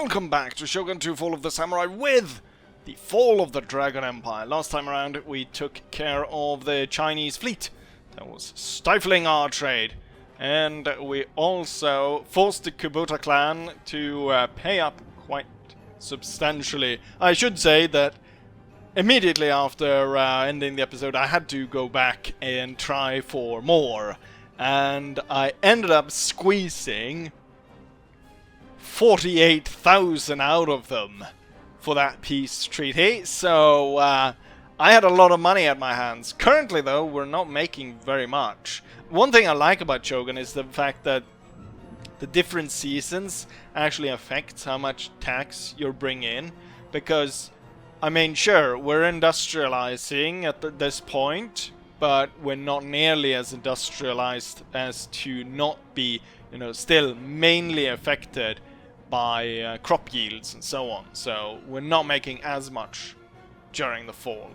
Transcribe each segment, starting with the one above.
welcome back to Shogun 2 Fall of the Samurai with the Fall of the Dragon Empire. Last time around we took care of the Chinese fleet that was stifling our trade. And we also forced the Kubota clan to pay up quite substantially. I should say that immediately after ending the episode I had to go back and try for more. And I ended up squeezing 48,000 out of them for that peace treaty, so I had a lot of money at my hands. Currently though, we're not making very much. One thing I like about Shogun is the fact that the different seasons actually affects how much tax you bring in, because, I mean, sure, we're industrializing at this point, but we're not nearly as industrialized as to not be, you know, still mainly affected by crop yields and so on. So we're not making as much during the fall.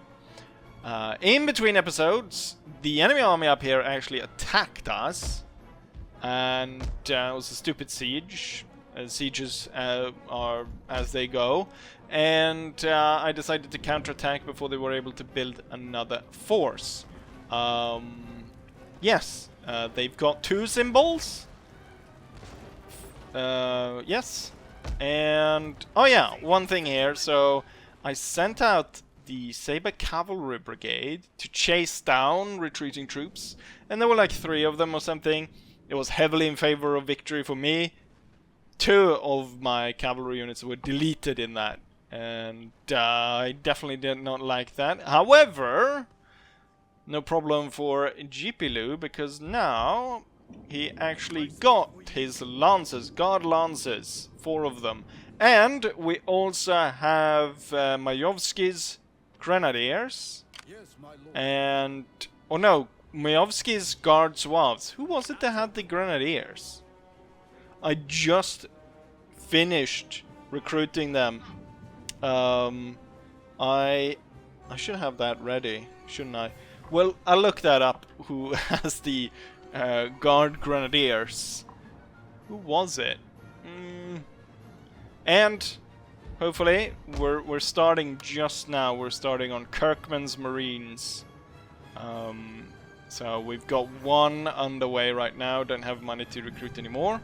In between episodes, the enemy army up here actually attacked us, and it was a stupid siege. Sieges are as they go, and I decided to counterattack before they were able to build another force. Yes, they've got 2 symbols. Yes. And, oh yeah, one thing here. So, I sent out the Saber Cavalry Brigade to chase down retreating troops. And there were like 3 of them or something. It was heavily in favor of victory for me. 2 of my cavalry units were deleted in that. And I definitely did not like that. However, no problem for Jipilu, because now he actually got his lances, guard lances, 4 of them. And we also have Majovsky's grenadiers. Yes, my lord. And, oh no, Majovsky's guard zouaves. Who was it that had the grenadiers? I just finished recruiting them. I should have that ready, shouldn't I? Well, I'll look that up, who has the guard grenadiers. Who was it? And hopefully we're starting just now. We're starting on Kirkman's Marines. So we've got 1 underway right now. Don't have money to recruit anymore,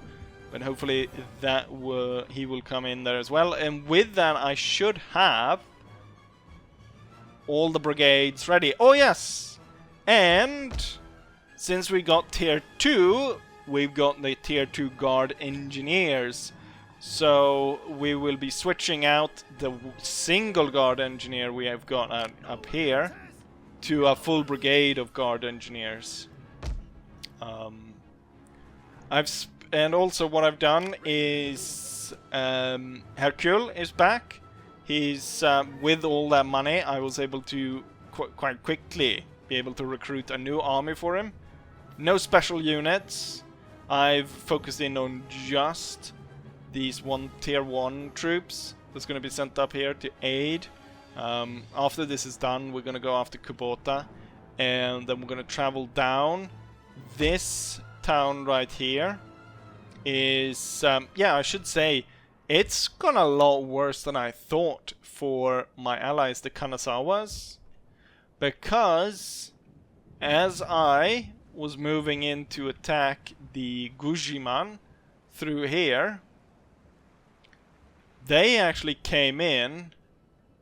but hopefully that he will come in there as well. And with that, I should have all the brigades ready. Oh yes, and since we got tier 2, we've got the tier 2 guard engineers. So we will be switching out the single guard engineer we have got up here to a full brigade of guard engineers. And also what I've done is Hercule is back. He's with all that money, I was able to quite quickly be able to recruit a new army for him. No special units. I've focused in on just these tier 1 troops that's going to be sent up here to aid. After this is done, we're going to go after Kubota, and then we're going to travel down. This town right here is, yeah, I should say, it's gone a lot worse than I thought for my allies, the Kanazawas, because as I was moving in to attack the Gujiman through here, they actually came in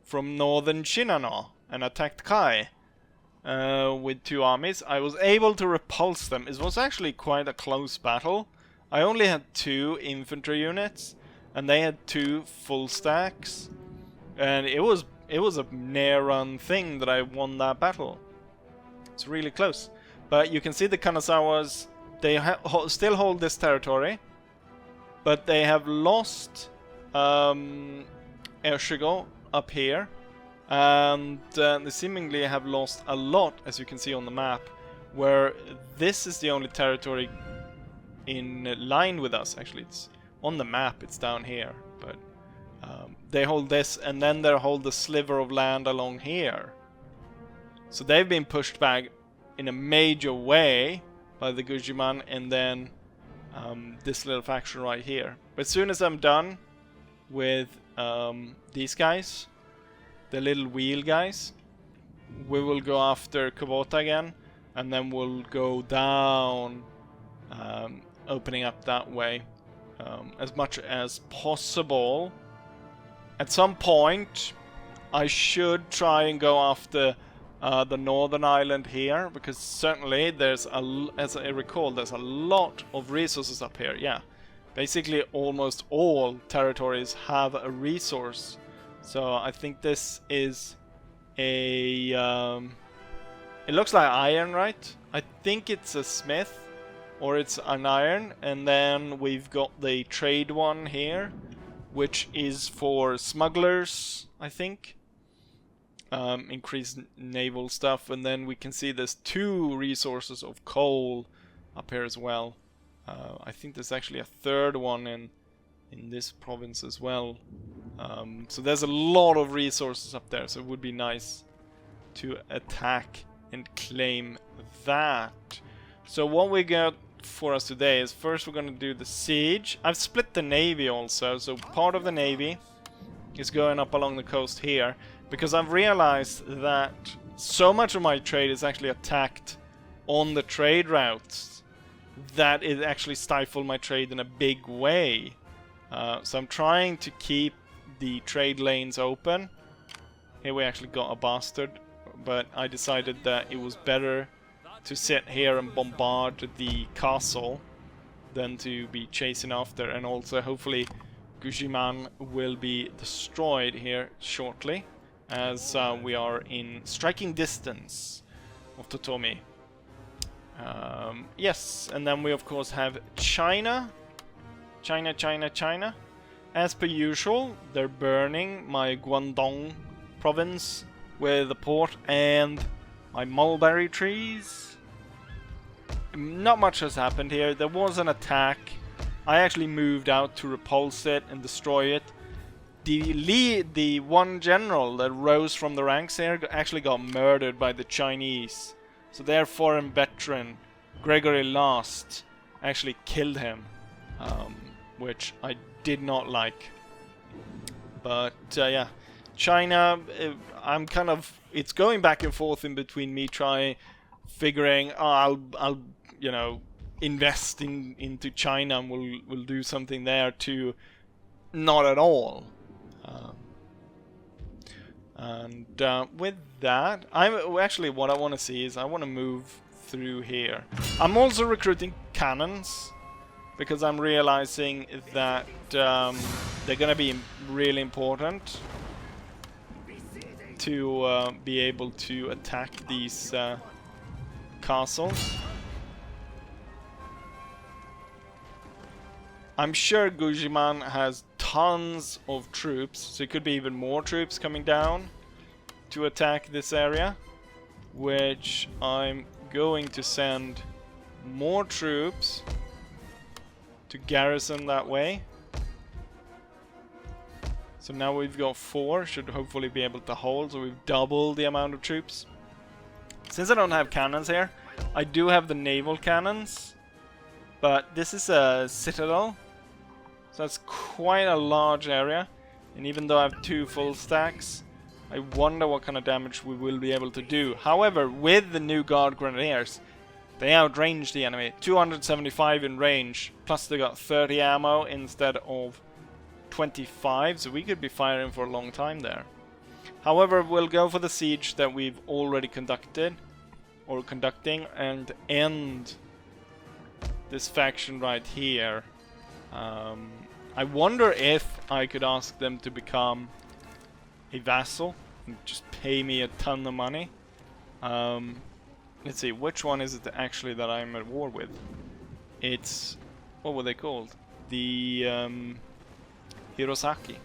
from northern Shinano and attacked Kai with 2 armies. I was able to repulse them. It was actually quite a close battle. I only had 2 infantry units, and they had 2 full stacks, and it was a near-run thing that I won that battle. It's really close. But you can see the Kanazawas, they still hold this territory, but they have lost Ershigo up here, and they seemingly have lost a lot, as you can see on the map, where this is the only territory in line with us. Actually, it's on the map, it's down here, but they hold this, and then they hold the sliver of land along here. So they've been pushed back in a major way by the Gujiman, and then this little faction right here. But as soon as I'm done, with these guys, the little wheel guys. We will go after Kubota again, and then we'll go down, opening up that way as much as possible. At some point, I should try and go after the northern island here, because certainly there's as I recall, there's a lot of resources up here. Yeah, basically almost all territories have a resource. So I think this is a it looks like iron, right? I think it's a smith, or it's an iron. And then we've got the trade one here, which is for smugglers, I think. Increased naval stuff. And then we can see there's 2 resources of coal up here as well. I think there's actually a third one in this province as well. So there's a lot of resources up there, so it would be nice to attack and claim that. So what we got for us today is, first we're going to do the siege. I've split the navy also, so part of the navy is going up along the coast here, because I've realized that so much of my trade is actually attacked on the trade routes that it actually stifled my trade in a big way. So I'm trying to keep the trade lanes open. Here we actually got a bastard, but I decided that it was better to sit here and bombard the castle than to be chasing after. And also hopefully Gujiman will be destroyed here shortly, as we are in striking distance of Totomi. Yes, and then we of course have China. China. As per usual, they're burning my Guangdong province with the port and my mulberry trees. Not much has happened here. There was an attack. I actually moved out to repulse it and destroy it. The one general that rose from the ranks here actually got murdered by the Chinese. So their foreign veteran, Gregory Last, actually killed him. Which I did not like. But yeah, China, I'm kind of, it's going back and forth in between me figuring, oh, I'll you know, invest into China and we'll do something there, to not at all. With that, actually what I want to see is I want to move through here. I'm also recruiting cannons, because I'm realizing that they're going to be really important to be able to attack these castles. I'm sure Gujiman has tons of troops, so it could be even more troops coming down to attack this area, which I'm going to send more troops to garrison that way. So now we've got 4, should hopefully be able to hold, so we've doubled the amount of troops. Since I don't have cannons here, I do have the naval cannons, but this is a citadel, so that's quite a large area, and even though I have 2 full stacks, I wonder what kind of damage we will be able to do. However, with the new guard grenadiers, they outrange the enemy. 275 in range, plus they got 30 ammo instead of 25, so we could be firing for a long time there. However, we'll go for the siege that we've already conducted, or conducting, and end this faction right here. I wonder if I could ask them to become a vassal and just pay me a ton of money. Let's see, which one is it actually that I'm at war with? It's, what were they called? The Hirosaki.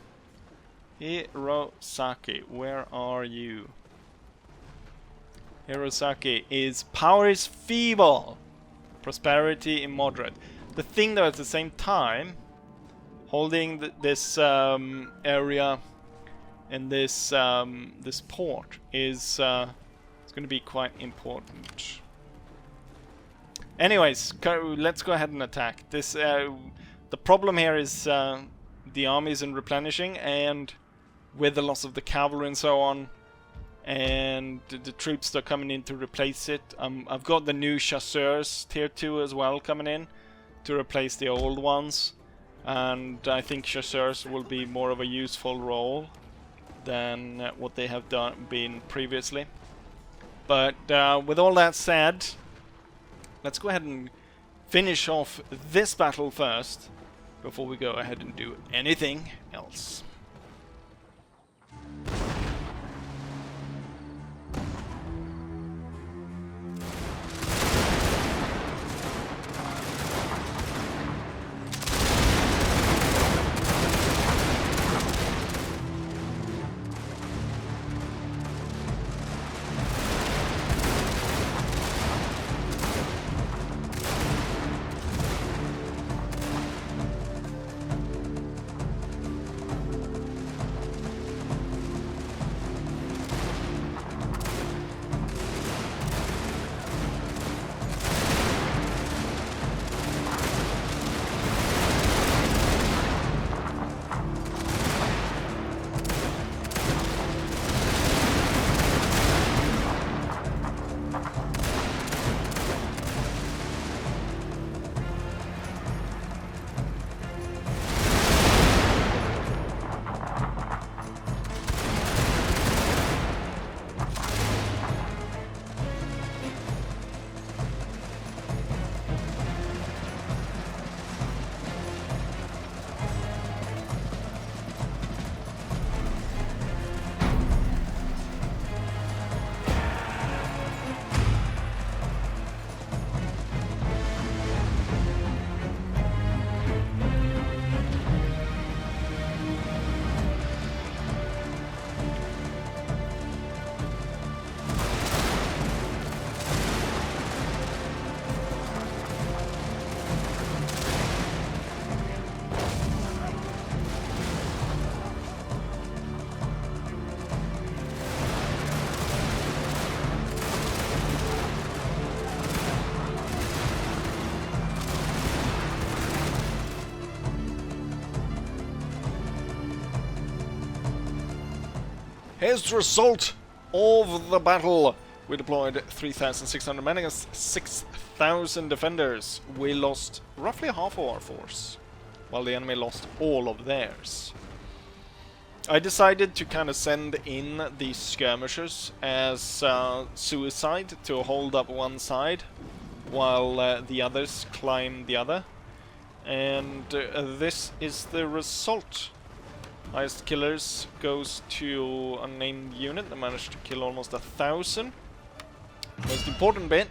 Hirosaki, where are you? Hirosaki is power is feeble, prosperity immoderate. The thing though, at the same time, holding this area and this this port is it's going to be quite important. Anyways, let's go ahead and attack. This the problem here is the army isn't replenishing, and with the loss of the cavalry and so on, and the troops that are coming in to replace it. I've got the new chasseurs tier 2 as well coming in to replace the old ones, and I think chasseurs will be more of a useful role than what they have been previously. But with all that said, let's go ahead and finish off this battle first before we go ahead and do anything else. Here's the result of the battle. We deployed 3,600 men against 6,000 defenders. We lost roughly half of our force, while the enemy lost all of theirs. I decided to kind of send in these skirmishers as suicide to hold up one side, while the others climb the other. And this is the result. Highest killers goes to a unnamed unit that managed to kill almost 1,000. Most important bit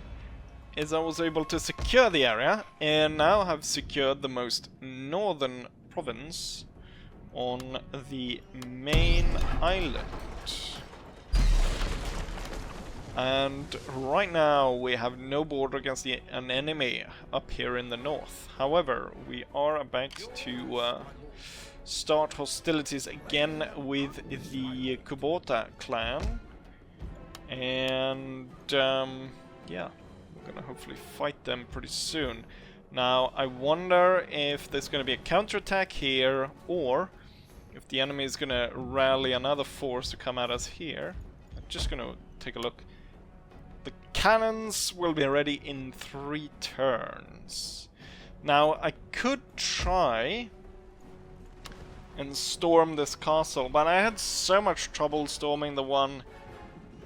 is I was able to secure the area, and now have secured the most northern province on the main island. And right now we have no border against an enemy up here in the north. However, we are about to start hostilities again with the Kubota clan, and yeah, we're gonna hopefully fight them pretty soon. Now I wonder if there's gonna be a counterattack here, or if the enemy is gonna rally another force to come at us here. I'm just gonna take a look. The cannons will be ready in 3 turns. Now I could try and storm this castle, but I had so much trouble storming the one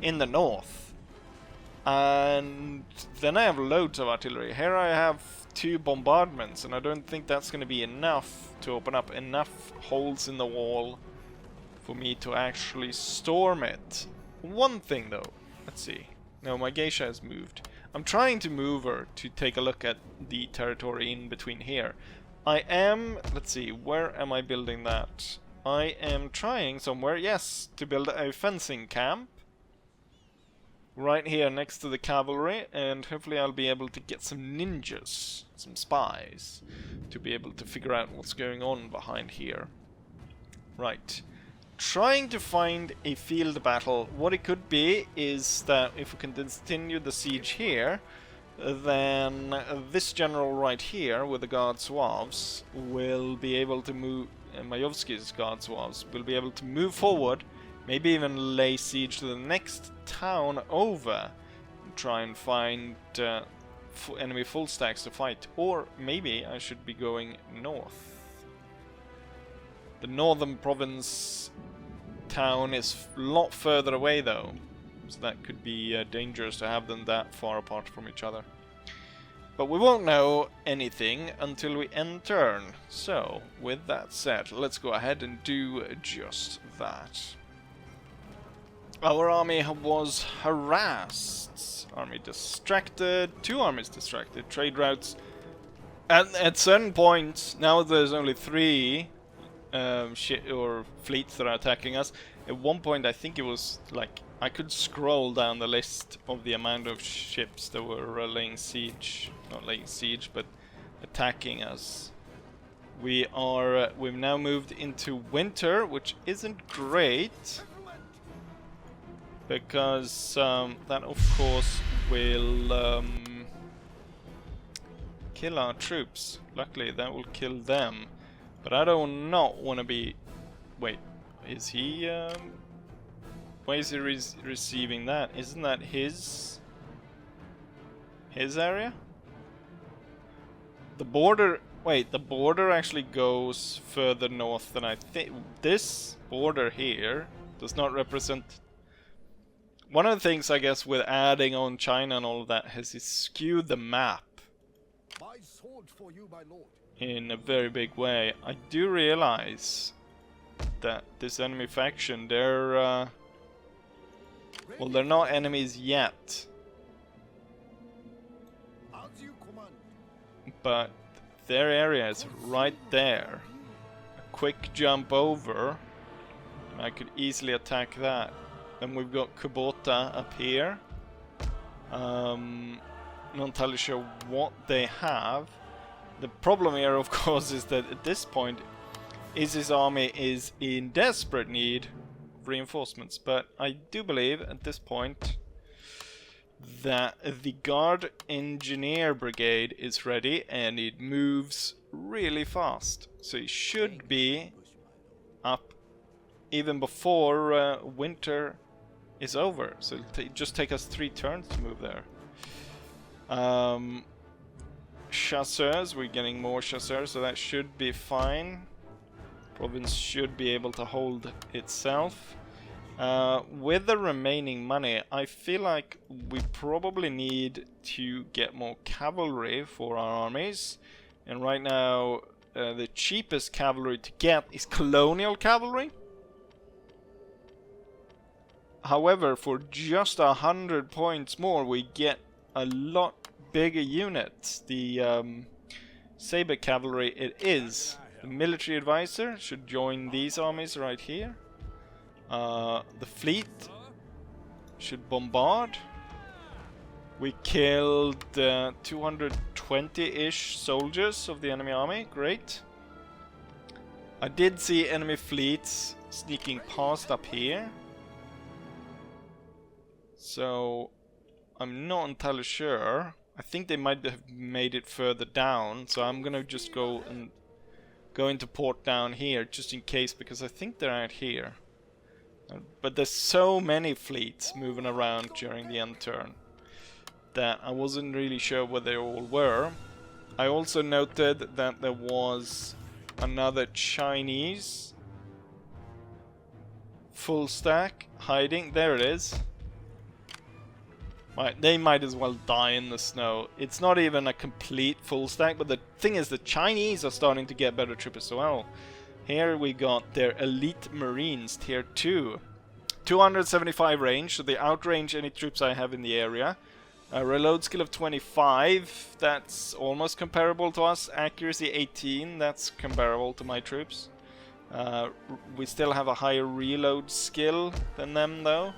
in the north. And then I have loads of artillery. Here I have 2 bombardments, and I don't think that's going to be enough to open up enough holes in the wall for me to actually storm it. One thing though, let's see. No, my geisha has moved. I'm trying to move her to take a look at the territory in between here. I am, let's see, where am I building that? I am trying somewhere, yes, to build a fencing camp. Right here next to the cavalry, and hopefully I'll be able to get some ninjas, some spies, to be able to figure out what's going on behind here. Right. Trying to find a field battle. What it could be is that if we can continue the siege here, then this general right here with the guard Zouaves will be able to move Majovsky's guards was, we'll be able to move forward, maybe even lay siege to the next town over, and try and find enemy full stacks to fight. Or maybe I should be going north. The northern province town is a lot further away though, so that could be dangerous to have them that far apart from each other. But we won't know anything until we end turn. So, with that said, let's go ahead and do just that. Our army was harassed. Army distracted. 2 armies distracted. Trade routes. At certain points, now there's only 3 fleets that are attacking us. At one point, I think it was like I could scroll down the list of the amount of ships that were laying siege, not laying siege, but attacking us. We've now moved into winter, which isn't great, because that of course will kill our troops. Luckily, that will kill them. But I do not want to be... Wait, is he... Why is he receiving that? Isn't that his area? The border... Wait, the border actually goes further north than I think. This border here does not represent... One of the things, I guess, with adding on China and all of that is skewed the map My sword for you, my lord. in a very big way. I do realize that this enemy faction, they're... well, they're not enemies yet, As you command. but their area is right there. A quick jump over, and I could easily attack that. Then we've got Kubota up here. Not entirely sure what they have. The problem here, of course, is that at this point, his army is in desperate need of reinforcements. But I do believe at this point that the Guard Engineer Brigade is ready, and it moves really fast. So it should be up even before winter is over. So it'll just take us 3 turns to move there. Chasseurs, we're getting more chasseurs, so that should be fine. Province should be able to hold itself. With the remaining money, I feel like we probably need to get more cavalry for our armies. And right now, the cheapest cavalry to get is colonial cavalry. However, for just 100 points more, we get a lot bigger units. The Saber Cavalry, it is. The Military Advisor should join these armies right here. The fleet should bombard. We killed 220-ish soldiers of the enemy army. Great. I did see enemy fleets sneaking past up here. So I'm not entirely sure. I think they might have made it further down, so I'm gonna just go into port down here just in case, because I think they're out here. But there's so many fleets moving around during the end turn that I wasn't really sure where they all were. I also noted that there was another Chinese full stack hiding. There it is. Right, they might as well die in the snow. It's not even a complete full stack, but the thing is the Chinese are starting to get better troops as well. Here we got their elite marines, tier 2. 275 range, so they outrange any troops I have in the area. Reload skill of 25, that's almost comparable to us. Accuracy 18, that's comparable to my troops. We still have a higher reload skill than them though.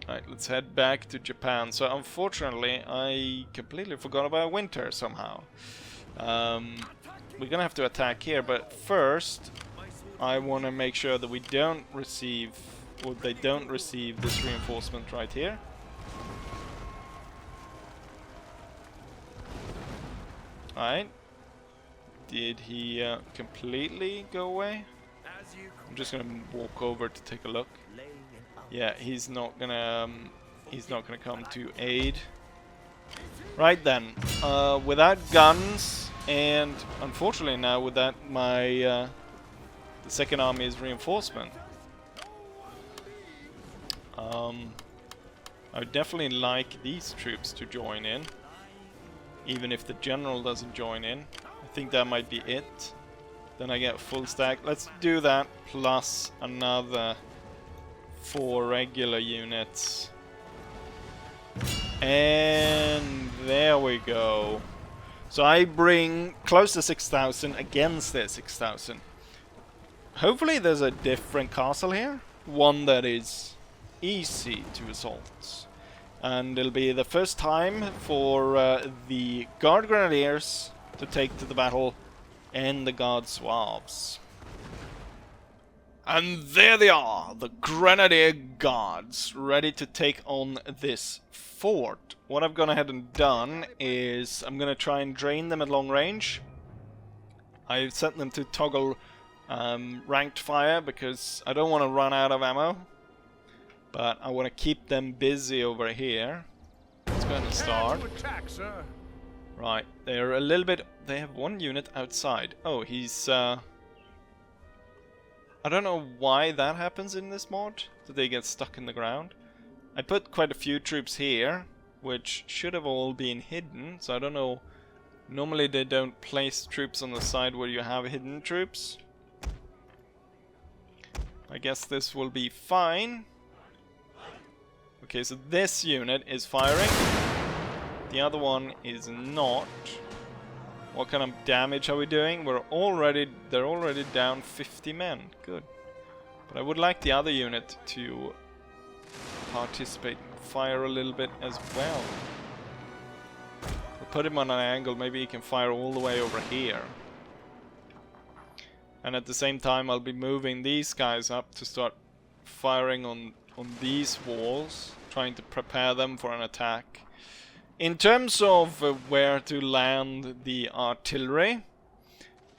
Alright, let's head back to Japan. So unfortunately, I completely forgot about winter somehow. We're gonna have to attack here, but first I want to make sure that we don't receive, or they don't receive this reinforcement right here. Alright. Did he completely go away? I'm just gonna walk over to take a look. Yeah, he's not gonna come to aid. Right then, without guns, and unfortunately now with that my the second army is reinforcement. I would definitely like these troops to join in, even if the general doesn't join in. I think that might be it. Then I get full stack. Let's do that plus another 4 regular units. And there we go. So I bring close to 6,000 against their 6,000. Hopefully there's a different castle here. One that is easy to assault. And it'll be the first time for the Guard Grenadiers to take to the battle and the Guard Zouaves. And there they are, the Grenadier Guards, ready to take on this fort. What I've gone ahead and done is I'm going to try and drain them at long range. I've set them to toggle ranked fire because I don't want to run out of ammo. But I want to keep them busy over here. Let's go ahead and start. Right, they're a little bit... They have one unit outside. Oh, he's... I don't know why that happens in this mod. That they get stuck in the ground. I put quite a few troops here, which should have all been hidden. So I don't know. Normally they don't place troops on the side where you have hidden troops. I guess this will be fine. Okay, so this unit is firing. The other one is not. What kind of damage are we doing? They're already down 50 men. Good. But I would like the other unit to participate and fire a little bit as well. I'll put him on an angle, maybe he can fire all the way over here. And at the same time I'll be moving these guys up to start firing on these walls, trying to prepare them for an attack. In terms of where to land the artillery,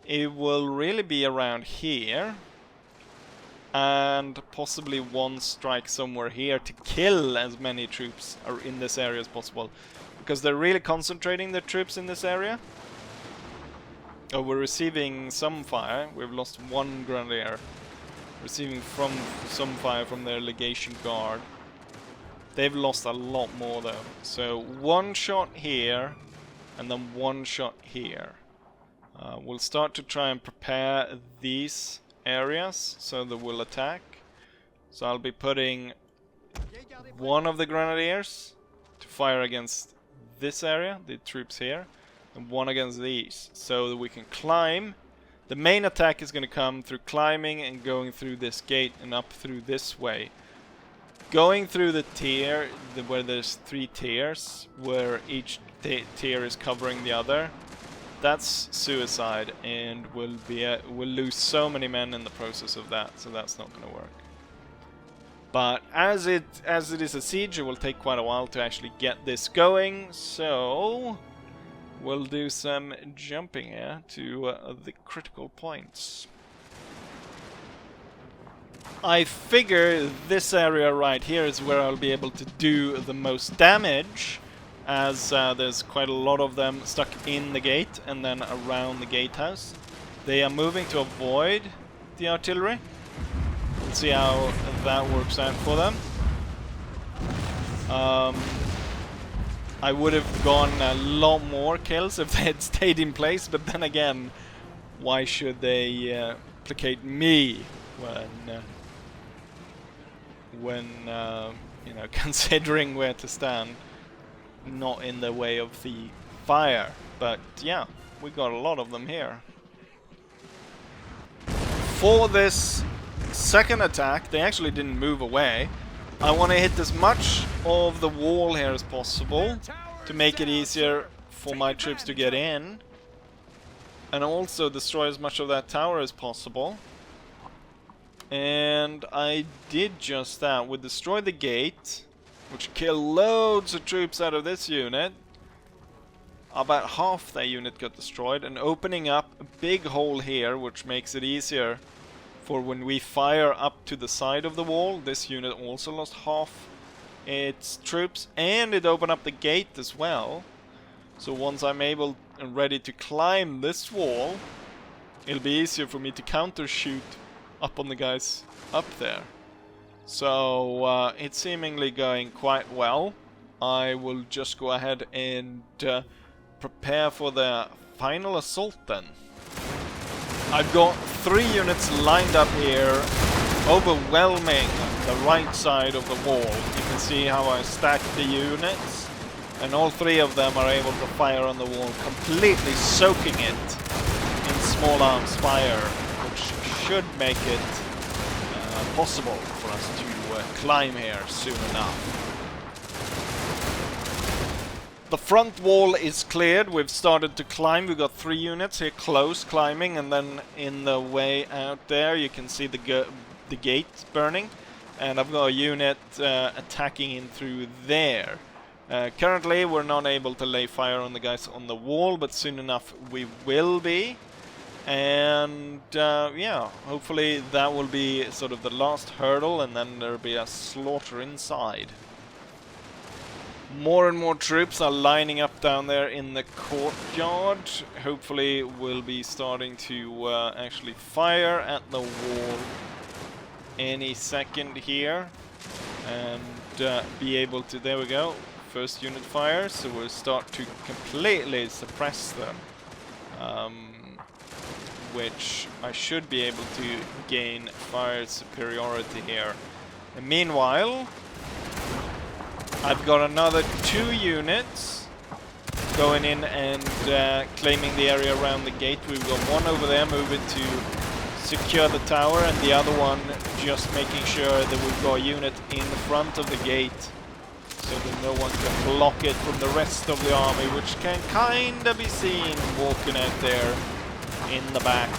it will really be around here, and possibly one strike somewhere here to kill as many troops are in this area as possible, because they're really concentrating their troops in this area. Oh, we're receiving some fire. We've lost one grenadier. Receiving some fire from their legation guard. They've lost a lot more though. So one shot here, and then one shot here. We'll start to try and prepare these areas so that we'll attack. So I'll be putting one of the grenadiers to fire against this area, the troops here, and one against these, so that we can climb. The main attack is going to come through climbing and going through this gate and up through this way. Going through the tier, where there's 3 tiers, where each tier is covering the other, that's suicide, and we'll lose so many men in the process of that, so that's not going to work. But as it is a siege, it will take quite a while to actually get this going, so we'll do some jumping here to the critical points. I figure this area right here is where I'll be able to do the most damage, as there's quite a lot of them stuck in the gate and then around the gatehouse. They are moving to avoid the artillery. Let's see how that works out for them. I would have gone a lot more kills if they had stayed in place, but then again, why should they placate me when you know, considering where to stand, not in the way of the fire? But yeah, we got a lot of them here. For this second attack, they actually didn't move away. I want to hit as much of the wall here as possible to make it easier for my troops to get in, and also destroy as much of that tower as possible. And I did just that. We destroyed the gate, which killed loads of troops out of this unit. about half their unit got destroyed, and opening up a big hole here, which makes it easier for when we fire up to the side of the wall. This unit also lost half its troops, and it opened up the gate as well. So once I'm able and ready to climb this wall, it'll be easier for me to counter shoot up on the guys up there. So it's seemingly going quite well. I will just go ahead and prepare for the final assault then. I've got 3 units lined up here, overwhelming the right side of the wall. You can see how I stack the units, and all 3 of them are able to fire on the wall, completely soaking it in small arms fire, which should make it possible for us to climb here soon enough. The front wall is cleared. We've started to climb. We've got 3 units here close climbing, and then in the way out there you can see the gate burning, and I've got a unit attacking in through there. Currently we're not able to lay fire on the guys on the wall, but soon enough we will be. And yeah, hopefully that will be sort of the last hurdle, and then there'll be a slaughter inside. More and more troops are lining up down there in the courtyard. Hopefully we'll be starting to actually fire at the wall any second here, and be able to, there we go, first unit fire, so we'll start to completely suppress them, which I should be able to gain fire superiority here. And meanwhile, I've got another 2 units going in and claiming the area around the gate. We've got one over there moving to secure the tower, and the other one just making sure that we've got a unit in the front of the gate so that no one can block it from the rest of the army, which can kinda be seen walking out there in the back.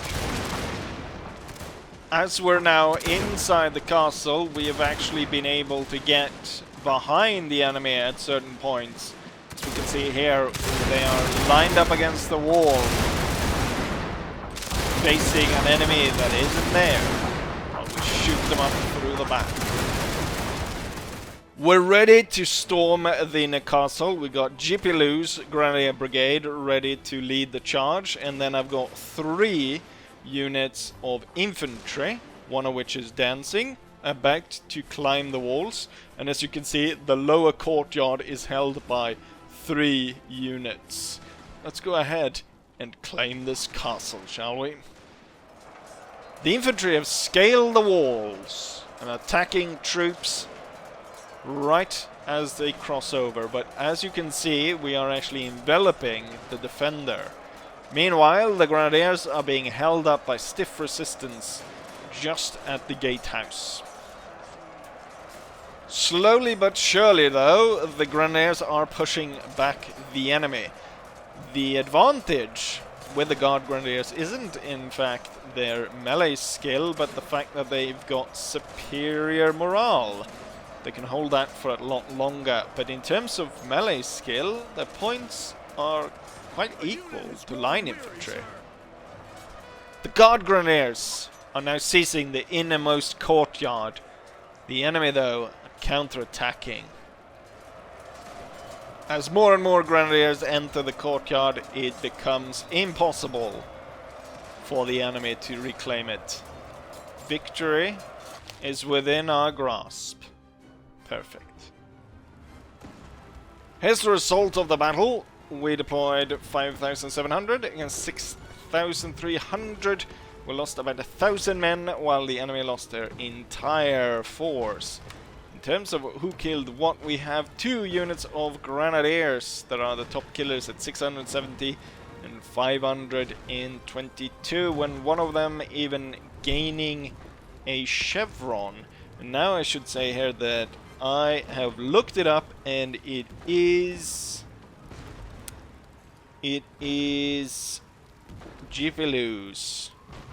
As we're now inside the castle, we have actually been able to get behind the enemy at certain points. As we can see here, they are lined up against the wall, facing an enemy that isn't there, while we shoot them up through the back. We're ready to storm the inner castle. We got Jipilu's Grenadier Brigade ready to lead the charge, and then I've got 3 units of infantry, one of which is dancing, back to climb the walls. And as you can see, the lower courtyard is held by 3 units. Let's go ahead and claim this castle, shall we? The infantry have scaled the walls and are attacking troops right as they cross over, but as you can see, we are actually enveloping the defender. Meanwhile, the grenadiers are being held up by stiff resistance just at the gatehouse. Slowly but surely, though, the grenadiers are pushing back the enemy. The advantage with the guard grenadiers isn't, in fact, their melee skill, but the fact that they've got superior morale. They can hold that for a lot longer, but in terms of melee skill, their points are quite equal to line infantry. The guard grenadiers are now seizing the innermost courtyard. The enemy, though, counter-attacking. As more and more grenadiers enter the courtyard, it becomes impossible for the enemy to reclaim it. Victory is within our grasp. Perfect. Here's the result of the battle. We deployed 5,700 against 6,300. We lost about 1,000 men, while the enemy lost their entire force. In terms of who killed what, we have 2 units of grenadiers that are the top killers at 670 and 522, and one of them even gaining a chevron. And now I should say here that I have looked it up, and it is Jipilu's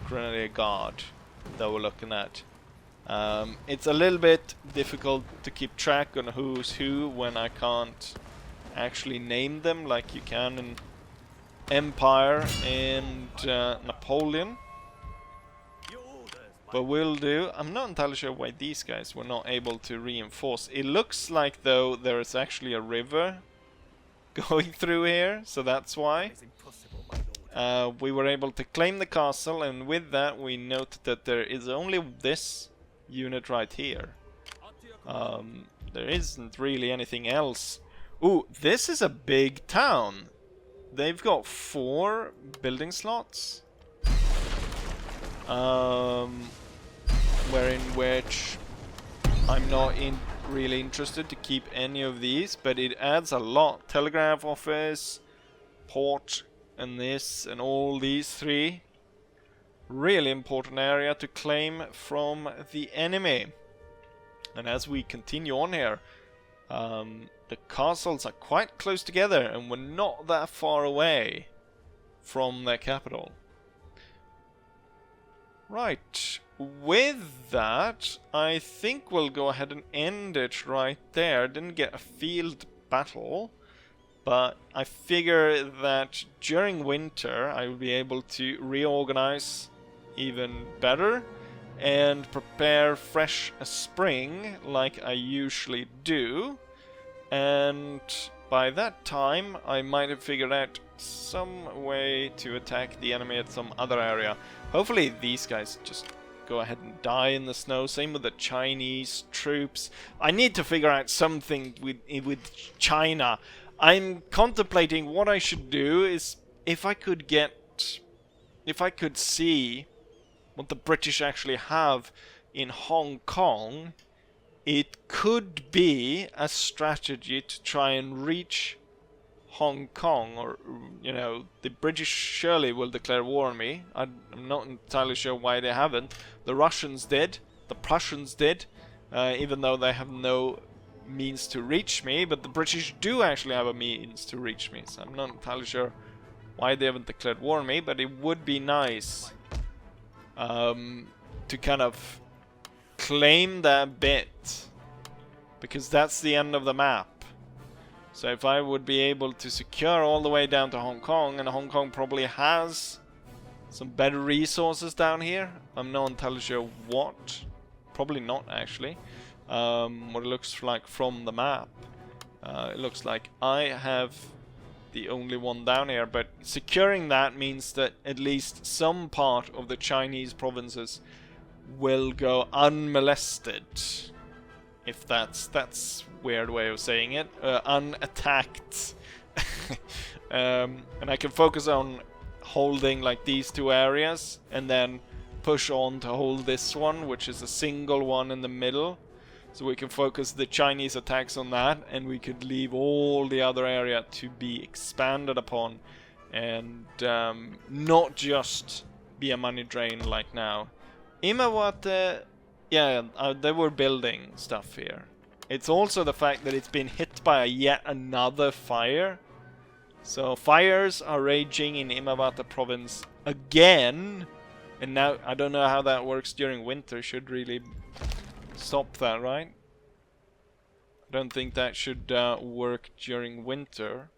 Grenadier Guard that we're looking at. It's a little bit difficult to keep track on who's who when I can't actually name them like you can in Empire and Napoleon. But will do. I'm not entirely sure why these guys were not able to reinforce. It looks like though there is actually a river going through here, so that's why. We were able to claim the castle, and with that we note that there is only this unit right here. There isn't really anything else. Ooh, this is a big town. They've got 4 building slots. Wherein which I'm not really interested to keep any of these, but it adds a lot. Telegraph office, port, and this, and all these 3. Really important area to claim from the enemy. And as we continue on here, the castles are quite close together, and we're not that far away from their capital. Right, with that, I think we'll go ahead and end it right there. Didn't get a field battle, but I figure that during winter I will be able to reorganize even better and prepare fresh spring like I usually do. And by that time I might have figured out some way to attack the enemy at some other area. Hopefully these guys just go ahead and die in the snow. Same with the Chinese troops. I need to figure out something with China. I'm contemplating what I should do is if I could see what the British actually have in Hong Kong, it could be a strategy to try and reach Hong Kong, or, you know, the British surely will declare war on me. I'm not entirely sure why they haven't. The Russians did, the Prussians did, even though they have no means to reach me, but the British do actually have a means to reach me, so I'm not entirely sure why they haven't declared war on me, but it would be nice to kind of claim that bit, because that's the end of the map. So if I would be able to secure all the way down to Hong Kong, and Hong Kong probably has some better resources down here, I'm not entirely sure what, probably not actually, what it looks like from the map. It looks like I have the only one down here, but securing that means that at least some part of the Chinese provinces will go unmolested. If that's weird way of saying it, unattacked. And I can focus on holding like these 2 areas, and then push on to hold this one, which is a single one in the middle. So we can focus the Chinese attacks on that, and we could leave all the other area to be expanded upon, and not just be a money drain like now. Imawate, yeah, they were building stuff here. It's also the fact that it's been hit by yet another fire. So fires are raging in Imawate province again, and now I don't know how that works during winter. Should really stop that, right? I don't think that should work during winter.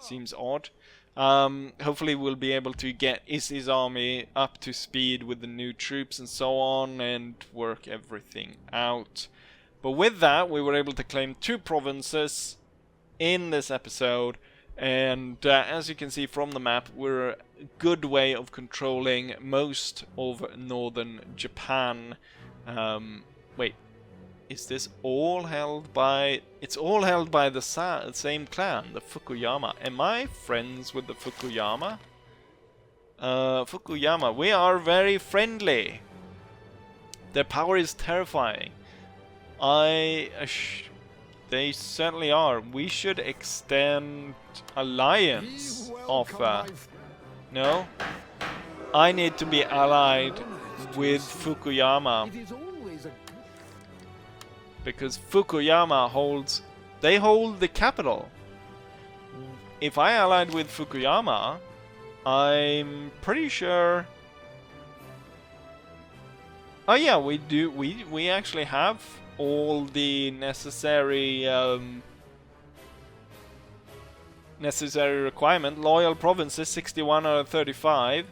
Seems odd. Hopefully we'll be able to get Izzy's army up to speed with the new troops and so on, and work everything out. But with that, we were able to claim 2 provinces in this episode, and as you can see from the map, we're a good way of controlling most of northern Japan. Wait, is this all held by... It's all held by the same clan, the Fukuyama. Am I friends with the Fukuyama? Fukuyama, we are very friendly. Their power is terrifying. They certainly are. We should extend alliance offer. No? I need to be allied with Fukuyama, because Fukuyama holds... They hold the capital. If I allied with Fukuyama, I'm pretty sure... Oh yeah, we do. We actually have all the necessary necessary requirement. Loyal provinces, 61 out of 35.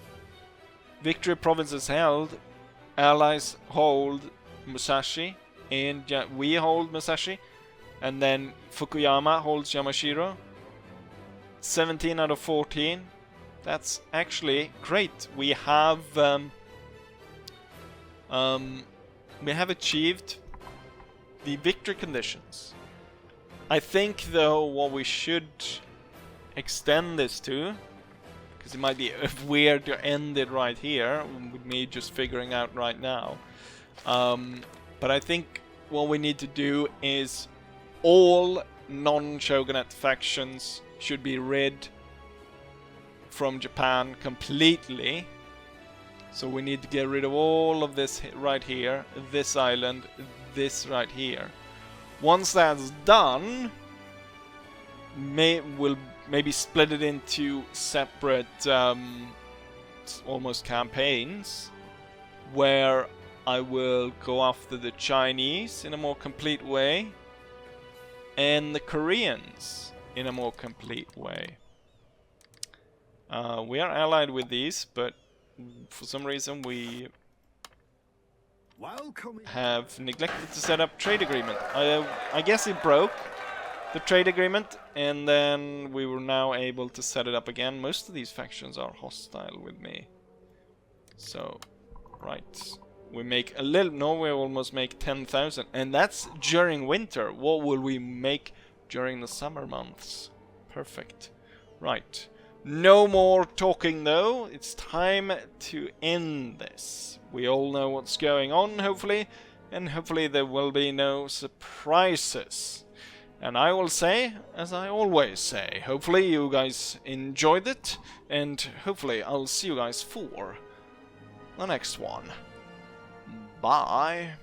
Victory provinces held. Allies hold Musashi. And we hold Musashi. And then Fukuyama holds Yamashiro. 17 out of 14. That's actually great. We have achieved the victory conditions. I think though what we should extend this to, because it might be weird to end it right here with me just figuring out right now, but I think what we need to do is all non-shogunate factions should be rid from Japan completely. So we need to get rid of all of this right here, this island, this right here. Once that's done, we'll maybe split it into separate almost campaigns, where I will go after the Chinese in a more complete way and the Koreans in a more complete way. We are allied with these, but for some reason we have neglected to set up trade agreement. I guess it broke, the trade agreement, and then we were now able to set it up again. Most of these factions are hostile with me. So, right. We make a little... No, we almost make 10,000. And that's during winter. What will we make during the summer months? Perfect. Right. No more talking though. It's time to end this. We all know what's going on, hopefully. And hopefully there will be no surprises. And I will say, as I always say, hopefully you guys enjoyed it. And hopefully I'll see you guys for the next one. Bye.